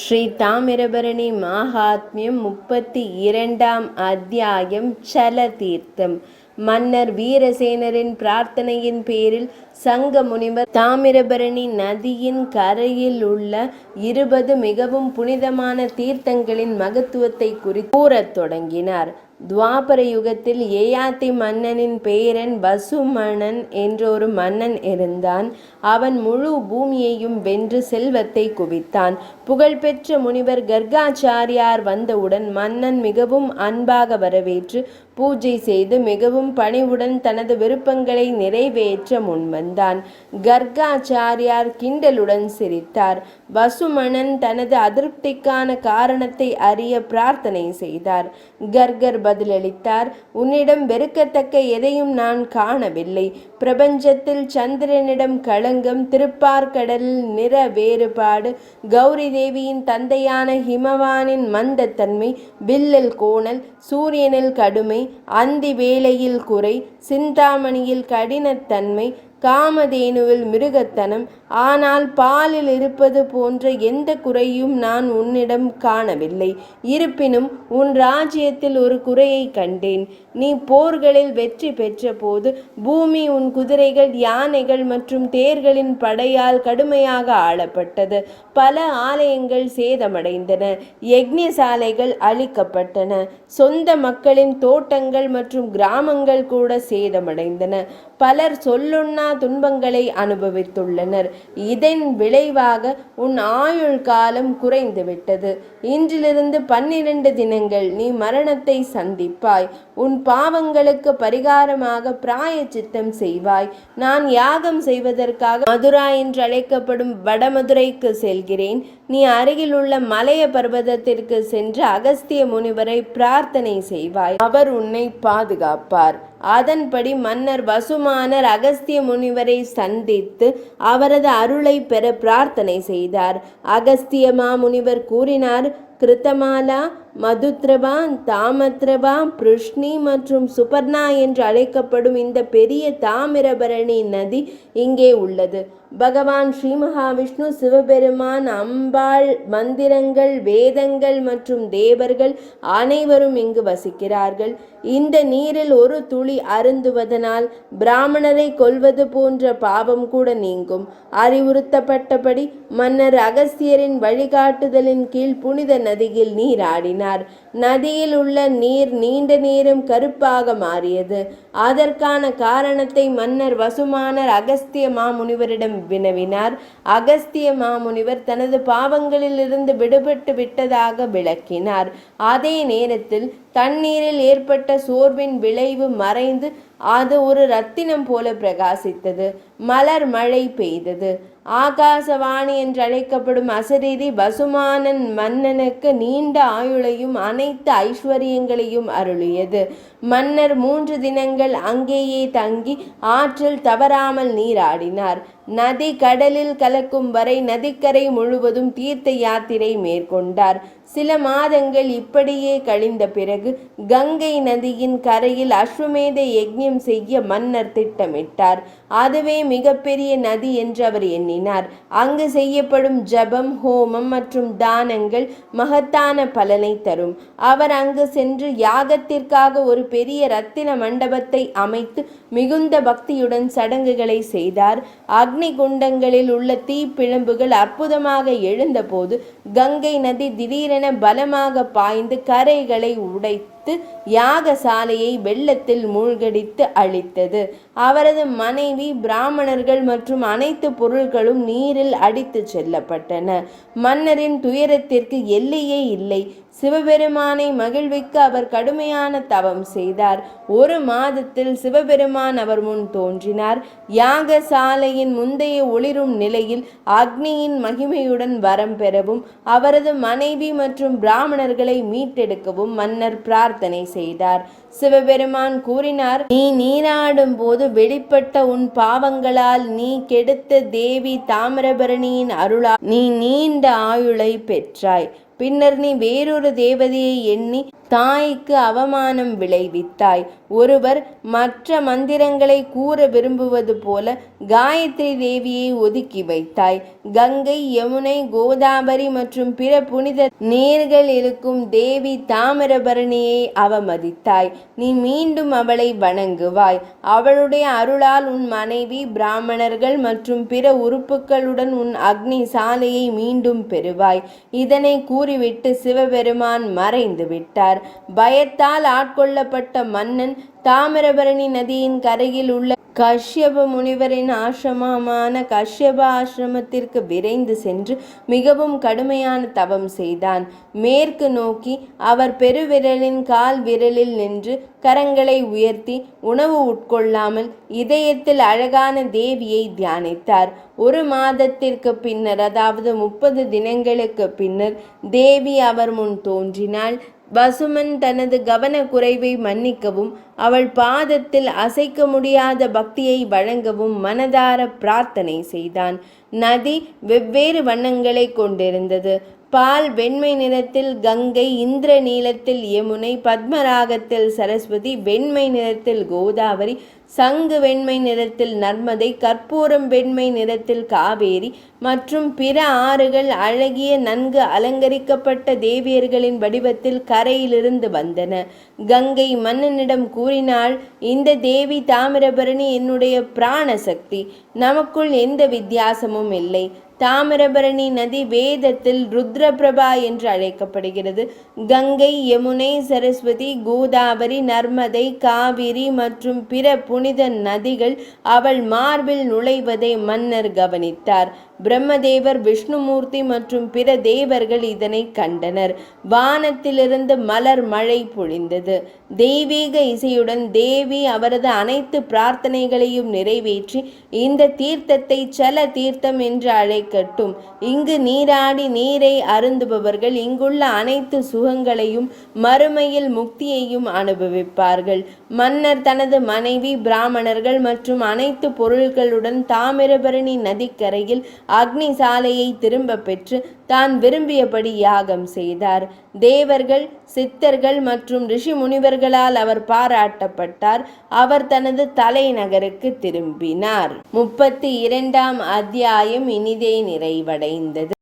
ஸ்ரீ தாமிரபரணி மாஹாத்மியம் 32ஆம் அத்தியாயம். சலதீர்த்தம். மன்னர் வீரசேனரின் பிரார்த்தனையின் பேரில் சங்க முனிவர் தாமிரபரணி நதியின் கரையில் உள்ள 20 மிகவும் புனிதமான தீர்த்தங்களின் மகத்துவத்தை குறித்து கூறத் தொடங்கினார். துவாபர யுகத்தில் யயாதி மன்னனின் பேரன் வசுமணன் என்ற ஒரு மன்னன் இருந்தான். அவன் முழு பூமியையும் வென்று செல்வத்தை குவித்தான். புகழ்பெற்ற முனிவர் கர்காச்சாரியார் வந்தவுடன் மன்னன் மிகவும் அன்பாக வரவேற்று பூஜை செய்து மிகவும் பணிவுடன் தனது விருப்பங்களை நிறைவேற்ற முன்வந்தான். கர்காச்சாரியார் கிண்டலுடன் சிரித்தார். வசுமணன் தனது அதிருப்திக்கான காரணத்தை அறிய பிரார்த்தனை செய்தார். கர்கர் பதிலளித்தார், உன்னிடம் வெறுக்கத்தக்க எதையும் நான் காணவில்லை. பிரபஞ்சத்தில் சந்திரனிடம் களங்கம், திருப்பார்கடலில் நிற வேறுபாடு, கௌரி தேவியின் தந்தையான ஹிமவானின் மந்தத்தன்மை, வில்லில் கோணல், சூரியனில் கடுமை, அந்தி வேளையில் குறை, சிந்தாமணியில் கடினத்தன்மை, காமதேனுவில் மிருகத்தனம், ஆனால் பாலில் இருப்பது போன்ற எந்த குறையும் நான் உன்னிடம் காணவில்லை. இருப்பினும் உன் ராஜ்யத்தில் ஒரு குறையை கண்டேன். நீ போர்களில் வெற்றி பெற்ற போது பூமி உன் குதிரைகள், யானைகள் மற்றும் தேர்களின் படையால் கடுமையாக ஆளப்பட்டது. பல ஆலயங்கள் சேதமடைந்தன, யக்ஞசாலைகள் அழிக்கப்பட்டன, சொந்த மக்களின் தோட்டங்கள் மற்றும் கிராமங்கள் கூட சேதமடைந்தன. பலர் சொல்லுண்ணா துன்பங்களை அனுபவித்துள்ளனர். இதன் விளைவாக உன் ஆயுள் காலம் குறைந்துவிட்டது. இன்றிலிருந்து 12 தினங்கள் நீ மரணத்தை சந்திப்பாய். உன் பாவங்களுக்கு பரிகாரமாக பிராயச்சித்தம் செய்வாய். நான் யாகம் செய்வதற்காக மதுரா என்று அழைக்கப்படும் வடமதுரைக்கு செல்கிறேன். நீ அருகில் உள்ள மலைய பர்வதத்திற்கு சென்று அகஸ்திய முனிவரை பிரார்த்தனை செய்வாய். அவர் உன்னை பாதுகாப்பார். அதன்படி மன்னர் வசுமானர் அகஸ்திய முனிவரை சந்தித்து அவரது அருளை பெற பிரார்த்தனை செய்தார். அகஸ்திய மாமுனிவர் கூறினார், கிருத்தமாலா, மதுத்ரபா, தாமத்ரபா, பிருஷ்ணி மற்றும் சுபர்ணா என்று அழைக்கப்படும் இந்த பெரிய தாமிரபரணி நதி இங்கே உள்ளது. பகவான் ஸ்ரீ மகாவிஷ்ணு, சிவபெருமான், அம்பாள், மந்திரங்கள், வேதங்கள் மற்றும் தேவர்கள் அனைவரும் இங்கு வசிக்கிறார்கள். இந்த நீரில் ஒரு துளி அருந்துவதனால் பிராமணரை கொல்வது போன்ற பாவம் கூட நீங்கும். அறிவுறுத்தப்பட்டபடி மன்னர் அகஸ்தியரின் வழிகாட்டுதலின் கீழ் புனித நதியில் நீராடினார். நதியில் உள்ள நீர் நீண்ட நேரம் கருப்பாக மாறியது. அதற்கான காரணத்தை மன்னர் வசுமானர் அகஸ்திய மாமுனிவரிடம் வினவினார். அகஸ்திய மாமுனிவர் தனது பாவங்களிலிருந்து விடுபட்டு விட்டதாக விளக்கினார். அதே நேரத்தில் தண்ணீரில் ஏற்பட்ட சோர்வின் விளைவு மறைந்து அது ஒரு ரத்தினம் போல பிரகாசித்தது. மலர் மழை பெய்தது. ஆகாசவாணி என்று அழைக்கப்படும் அசரீரி வசுமானன் மன்னனுக்கு நீண்ட ஆயுளையும் அனைத்து ஐஸ்வர்யங்களையும் அருளியது. மன்னர் 3 தினங்கள் அங்கேயே தங்கி ஆற்றில் தவறாமல் நீராடினார். நதி கடலில் கலக்கும் வரை நதிக்கரை முழுவதும் தீர்த்த யாத்திரை மேற்கொண்டார். சில மாதங்கள் இப்படியே கழிந்த பிறகு கங்கை நதியின் கரையில் அஸ்வமேத யஜ்ஞம் செய்ய மன்னர் திட்டமிட்டார். அதுவே மிகப்பெரிய நதி என்று அவர் எண்ணினார். அங்கு செய்யப்படும் ஜபம், ஹோமம் மற்றும் தானங்கள் மகத்தான பலனை தரும். அவர் அங்கு சென்று யாகத்திற்காக ஒரு பெரிய ரத்தின மண்டபத்தை அமைத்து மிகுந்த பக்தியுடன் சடங்குகளை செய்தார். அக்னி குண்டங்களில் உள்ள தீப்பிழம்புகள் அற்புதமாக எழுந்தபோது கங்கை நதி திடீரென பலமாக பாய்ந்து கரைகளை உடைத்து யாகசாலையை வெள்ளத்தில் மூழ்கடித்து அழித்தது. அவரது மனைவி, பிராமணர்கள் மற்றும் அனைத்து பொருட்களும் நீரில் அடித்து செல்லப்பட்டன. மன்னரின் துயரத்திற்கு எல்லையே இல்லை. சிவபெருமானை மகிழ்விக்க அவர் கடுமையான தவம் செய்தார். 1 மாதத்தில் சிவபெருமான் அவர் முன் தோன்றினார். யாகசாலையின் முந்தைய ஒளிரும் நிலையில் அக்னியின் மகிமையுடன் வரம் பெறவும் அவரது மனைவி மற்றும் பிராமணர்களை மீட்டெடுக்கவும் மன்னர் பிரார்த்தனை செய்தார். சிவபெருமான் கூறினார், நீ நீராடும் போது வெளிப்பட்ட உன் பாவங்களால் நீ கெடுத்த தேவி தாமிரபரணியின் அருளால் நீ நீண்ட ஆயுளை பெற்றாய். பின்னர் நீ வேறொரு தேவதையை எண்ணி தாய்க்கு அவமானம் விளைவித்தாய். ஒருவர் மற்ற மந்திரங்களை கூற விரும்புவது போல காயத்ரி தேவியை ஒதுக்கி வைத்தாய். கங்கை, யமுனை, கோதாவரி மற்றும் பிற புனித நீர்கள் இருக்கும் தேவி தாமிரபரணியை அவமதித்தாய். நீ மீண்டும் அவளை வணங்குவாய். அவளுடைய அருளால் உன் மனைவி, பிராமணர்கள் மற்றும் பிற உறுப்புகளுடன் உன் அக்னி சாலையை மீண்டும் பெறுவாய். இதனை கூறிவிட்டு சிவபெருமான் மறைந்து விட்டார். பயத்தால் ஆட்கொள்ளப்பட்ட மன்னன் தாமிரபரணி நதியின் கரையில் உள்ள கஷ்யப முனிவரின் ஆசிரமமான கஷ்யப ஆசிரமத்திற்கு விரைந்து சென்று மிகவும் கடுமையான தவம் செய்தான். மேற்கு நோக்கி அவர் பெருவிரலின் கால் விரலில் நின்று கரங்களை உயர்த்தி உணவு உட்கொள்ளாமல் இதயத்தில் அழகான தேவியை தியானித்தார். 1 மாதத்திற்கு பின்னர், அதாவது 30 தினங்களுக்கு பின்னர் தேவி அவர் முன் தோன்றினாள். வசுமன் தனது கவனக்குறைவை மன்னிக்கவும் அவள் பாதத்தில் அசைக்க முடியாத பக்தியை வழங்கவும் மனதார பிரார்த்தனை செய்தான். நதி வெவ்வேறு வண்ணங்களை கொண்டிருந்தது. பால் வெண்மை நிறத்தில் கங்கை, இந்திர நீலத்தில் யமுனை, பத்மராகத்தில் சரஸ்வதி, வெண்மை நிறத்தில் கோதாவரி, சங்கு வெண்மை நிறத்தில் நர்மதை, கற்பூரம் வெண்மை நிறத்தில் காவேரி மற்றும் பிற ஆறுகள் அழகிய நன்கு அலங்கரிக்கப்பட்ட தேவியர்களின் வடிவத்தில் கரையிலிருந்து வந்தன. கங்கை மன்னனிடம் கூறினாள், இந்த தேவி தாமிரபரணி என்னுடைய பிராண சக்தி. நமக்குள் எந்த வித்தியாசமும் இல்லை. தாமிரபரணி நதி வேதத்தில் ருத்ரபிரபா என்று அழைக்கப்படுகிறது. கங்கை, யமுனை, சரஸ்வதி, கோதாவரி, நர்மதை, காவிரி மற்றும் பிற புனித நதிகள் அவள் மார்பில் நுழைவதை மன்னர் கவனித்தார். பிரம்மதேவர், விஷ்ணுமூர்த்தி மற்றும் பிற தேவர்கள் இதனை கண்டனர். வானத்திலிருந்து மலர் மழை பொழிந்தது. தெய்வீக இசையுடன் தேவி அவரது அனைத்து பிரார்த்தனைகளையும் நிறைவேற்றி இந்த தீர்த்தத்தை சல தீர்த்தம் என்று அழைக்கட்டும். இங்கு நீராடி நீரை அருந்துபவர்கள் இங்குள்ள அனைத்து சுகங்களையும் மறுமையில் முக்தியையும் அனுபவிப்பார்கள். மன்னர் தனது மனைவி, பிராமணர்கள் மற்றும் அனைத்து பொருள்களுடன் தாமிரபரணி நதிக்கரையில் அக்னி சாலையை திரும்ப பெற்று தான் விரும்பியபடி யாகம் செய்தார். தேவர்கள், சித்தர்கள் மற்றும் ரிஷி முனிவர்களால் அவர் பாராட்டப்பட்டார். அவர் தனது தலைநகருக்கு திரும்பினார். 32ஆம் அத்தியாயம் இனிதே நிறைவடைந்தது.